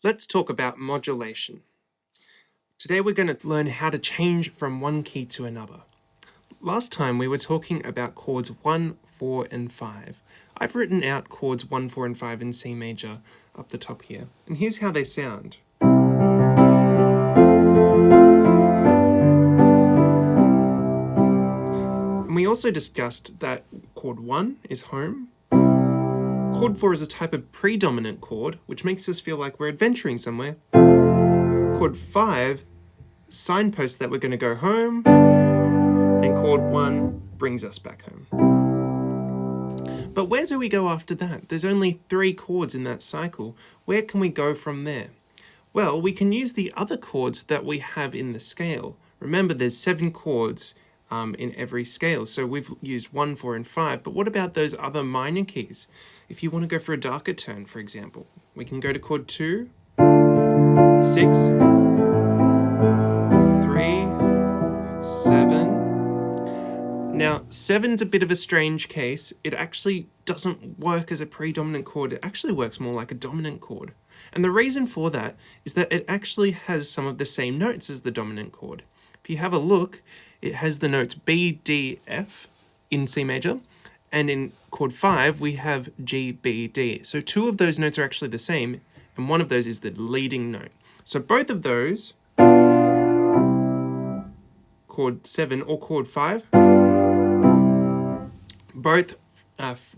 Let's talk about modulation. Today we're going to learn how to change from one key to another. Last time we were talking about chords 1, 4 and 5. I've written out chords 1, 4 and 5 in C major up the top here, and here's how they sound. And we also discussed that chord 1 is home. Chord 4 is a type of predominant chord, which makes us feel like we're adventuring somewhere. Chord 5 signposts that we're going to go home, and chord 1 brings us back home. But where do we go after that? There's only 3 chords in that cycle. Where can we go from there? Well, we can use the other chords that we have in the scale. Remember, there's 7 chords in every scale, so we've used 1, 4 and 5, but what about those other minor keys? If you want to go for a darker tone, for example, we can go to chord 2, 6, 3, 7. Now, 7's a bit of a strange case. It actually doesn't work as a predominant chord. It actually works more like a dominant chord. And the reason for that is that it actually has some of the same notes as the dominant chord. If you have a look, it has the notes B, D, F in C major, and in chord 5 we have G, B, D. So 2 of those notes are actually the same, and one of those is the leading note. So both of those, chord 7 or chord 5, both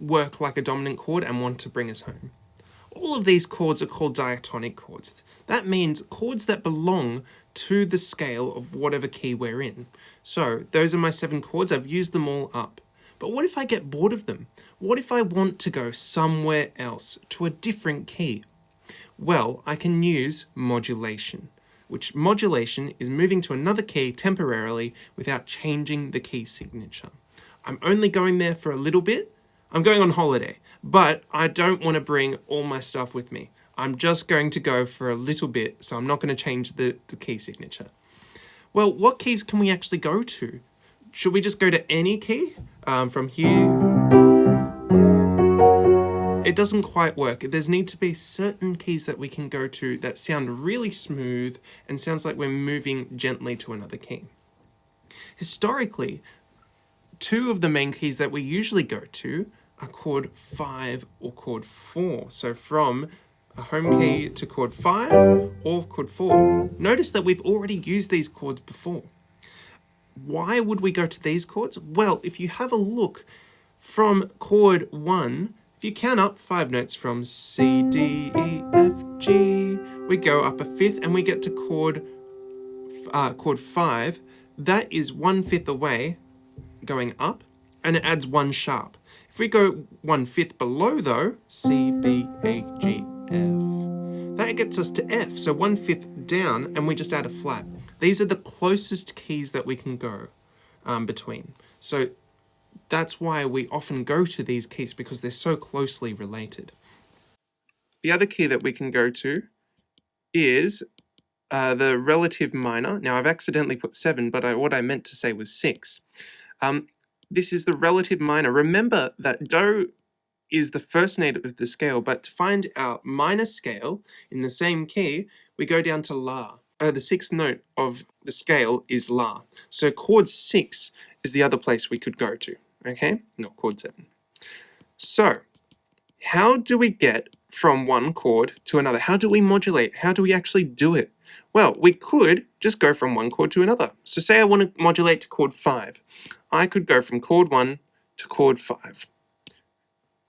work like a dominant chord and want to bring us home. All of these chords are called diatonic chords. That means chords that belong to the scale of whatever key we're in. So those are my 7 chords. I've used them all up. But what if I get bored of them? What if I want to go somewhere else, to a different key? Well, I can use modulation, which modulation is moving to another key temporarily without changing the key signature. I'm only going there for a little bit. I'm going on holiday, but I don't want to bring all my stuff with me. I'm just going to go for a little bit, so I'm not going to change the key signature. Well, what keys can we actually go to? Should we just go to any key from here? It doesn't quite work. There's need to be certain keys that we can go to that sound really smooth and sounds like we're moving gently to another key. Historically, 2 of the main keys that we usually go to are chord 5 or chord 4. So from a home key to chord 5 or chord 4. Notice that we've already used these chords before. Why would we go to these chords? Well, if you have a look from chord 1, if you count up 5 notes from C, D, E, F, G, we go up a 5th and we get to chord 5. That is 1/5 away going up, and it adds 1 sharp. If we go 1/5 below though, C, B, A, G, F, that gets us to F, so 1/5 down, and we just add a flat. These are the closest keys that we can go between. So that's why we often go to these keys, because they're so closely related. The other key that we can go to is the relative minor. Now I've accidentally put 7, but what I meant to say was 6. This is the relative minor. Remember that Do is the first note of the scale, but to find our minor scale in the same key, we go down to La. The 6th note of the scale is La. So chord 6 is the other place we could go to, okay? Not chord 7. So, how do we get from one chord to another? How do we modulate? How do we actually do it? Well, we could just go from one chord to another. So say I want to modulate to chord 5. I could go from chord 1 to chord 5.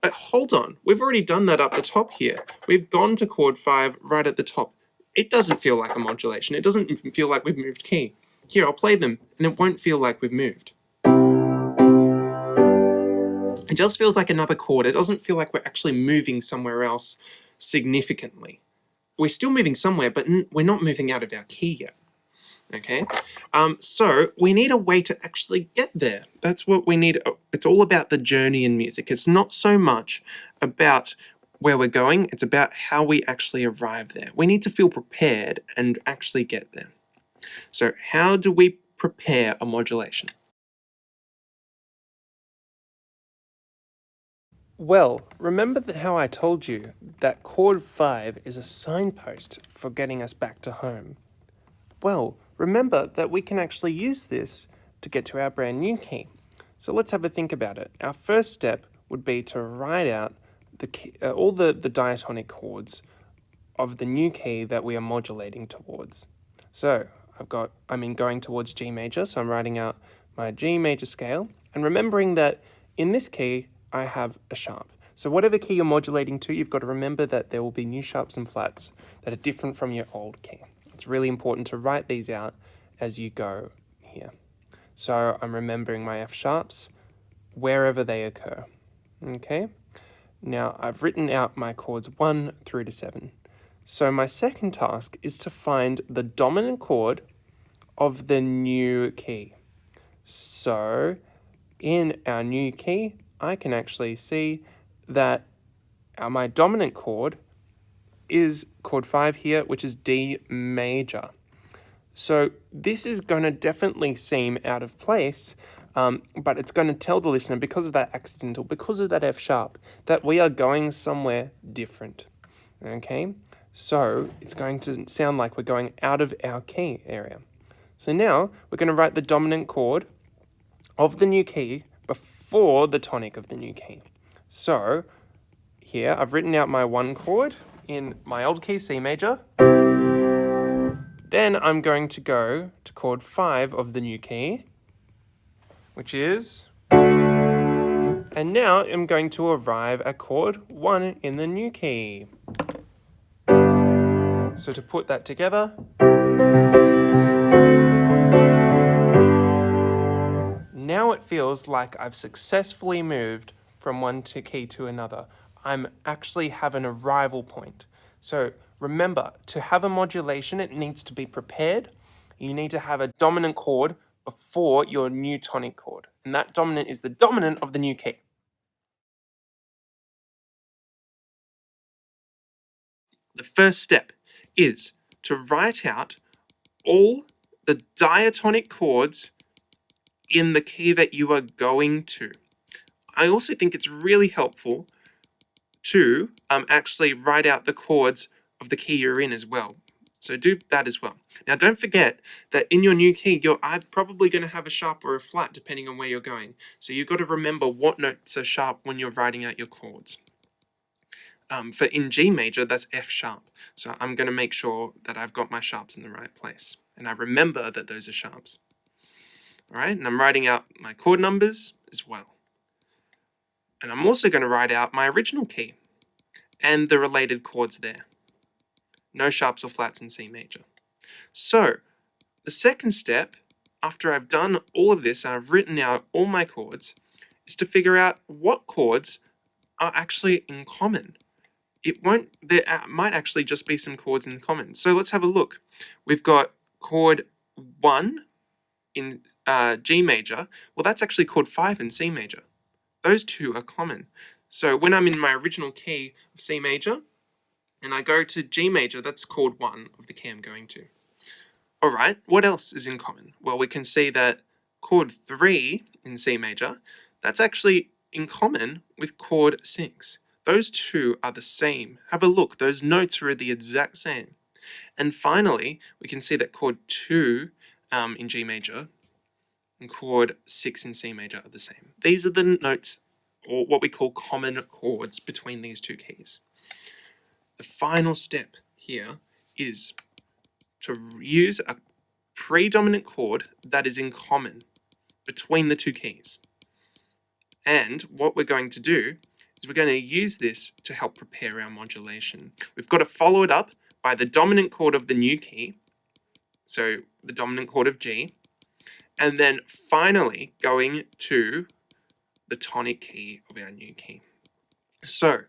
But hold on, we've already done that up the top here. We've gone to chord 5 right at the top. It doesn't feel like a modulation. It doesn't feel like we've moved key. Here, I'll play them, and it won't feel like we've moved. It just feels like another chord. It doesn't feel like we're actually moving somewhere else significantly. We're still moving somewhere, but we're not moving out of our key yet. Okay, so we need a way to actually get there. That's what we need. It's all about the journey in music. It's not so much about where we're going, it's about how we actually arrive there. We need to feel prepared and actually get there. So how do we prepare a modulation? Well, remember how I told you that chord 5 is a signpost for getting us back to home? Well, remember that we can actually use this to get to our brand new key. So let's have a think about it. Our first step would be to write out the key, all the diatonic chords of the new key that we are modulating towards. So I'm going towards G major, so I'm writing out my G major scale, and remembering that in this key, I have a sharp. So whatever key you're modulating to, you've got to remember that there will be new sharps and flats that are different from your old key. It's really important to write these out as you go here. So I'm remembering my F sharps wherever they occur. Okay? Now I've written out my chords 1 through to 7. So my second task is to find the dominant chord of the new key. So in our new key, I can actually see that my dominant chord is chord 5 here, which is D major. So this is going to definitely seem out of place, but it's going to tell the listener, because of that accidental, because of that F sharp, that we are going somewhere different. Okay? So it's going to sound like we're going out of our key area. So now we're going to write the dominant chord of the new key before the tonic of the new key. So here I've written out my 1 chord in my old key, C major. Then I'm going to go to chord 5 of the new key, which is... And now I'm going to arrive at chord 1 in the new key. So to put that together, now it feels like I've successfully moved from one key to another. I'm actually have an arrival point. So remember, to have a modulation, it needs to be prepared. You need to have a dominant chord before your new tonic chord. And that dominant is the dominant of the new key. The first step is to write out all the diatonic chords in the key that you are going to. I also think it's really helpful to actually write out the chords of the key you're in as well. So do that as well. Now don't forget that in your new key, you're probably going to have a sharp or a flat depending on where you're going. So you've got to remember what notes are sharp when you're writing out your chords. For in G major, that's F sharp. So I'm going to make sure that I've got my sharps in the right place. And I remember that those are sharps. All right, and I'm writing out my chord numbers as well. And I'm also going to write out my original key and the related chords there. No sharps or flats in C major. So the second step, after I've done all of this and I've written out all my chords, is to figure out what chords are actually in common. There might actually just be some chords in common. So let's have a look. We've got chord 1 in G major. Well, that's actually chord 5 in C major. Those two are common. So when I'm in my original key of C major, and I go to G major, that's chord 1 of the key I'm going to. All right, what else is in common? Well, we can see that chord 3 in C major, that's actually in common with chord 6. Those two are the same. Have a look, those notes are the exact same. And finally, we can see that chord 2 in G major and chord 6 in C major are the same. These are the notes, or what we call common chords between these two keys. The final step here is to use a predominant chord that is in common between the two keys. And what we're going to do is we're going to use this to help prepare our modulation. We've got to follow it up by the dominant chord of the new key, so the dominant chord of G, and then finally going to the tonic key of our new key. So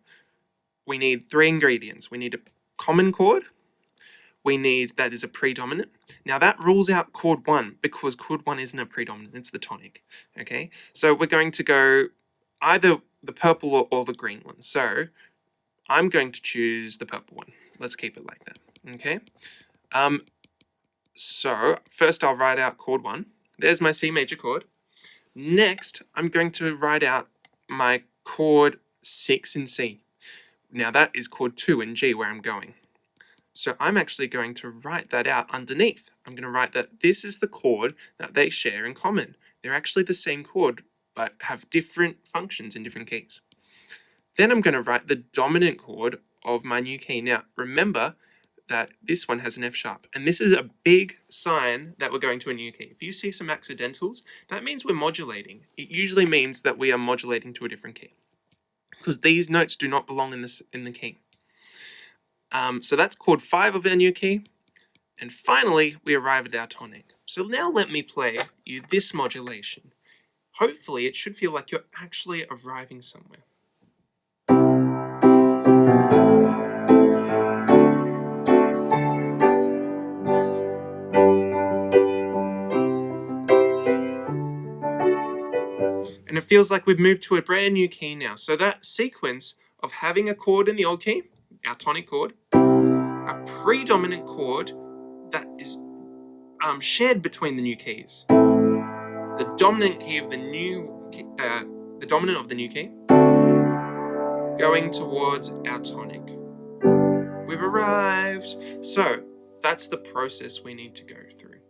we need 3 ingredients. We need a common chord. We need that is a predominant. Now that rules out chord 1 because chord 1 isn't a predominant, it's the tonic. Okay, so we're going to go either the purple or the green one. So I'm going to choose the purple one. Let's keep it like that. Okay. So first I'll write out chord 1. There's my C major chord. Next, I'm going to write out my chord 6 in C. Now that is chord 2 in G where I'm going. So I'm actually going to write that out underneath. I'm going to write that this is the chord that they share in common. They're actually the same chord, but have different functions in different keys. Then I'm going to write the dominant chord of my new key. Now, remember that this one has an F sharp, and this is a big sign that we're going to a new key. If you see some accidentals, that means we're modulating. It usually means that we are modulating to a different key, because these notes do not belong in the key. So that's chord 5 of our new key. And finally, we arrive at our tonic. So now let me play you this modulation. Hopefully, it should feel like you're actually arriving somewhere. And it feels like we've moved to a brand new key now. So that sequence of having a chord in the old key, our tonic chord, a predominant chord that is shared between the new keys, the dominant key of the dominant of the new key, going towards our tonic. We've arrived. So that's the process we need to go through.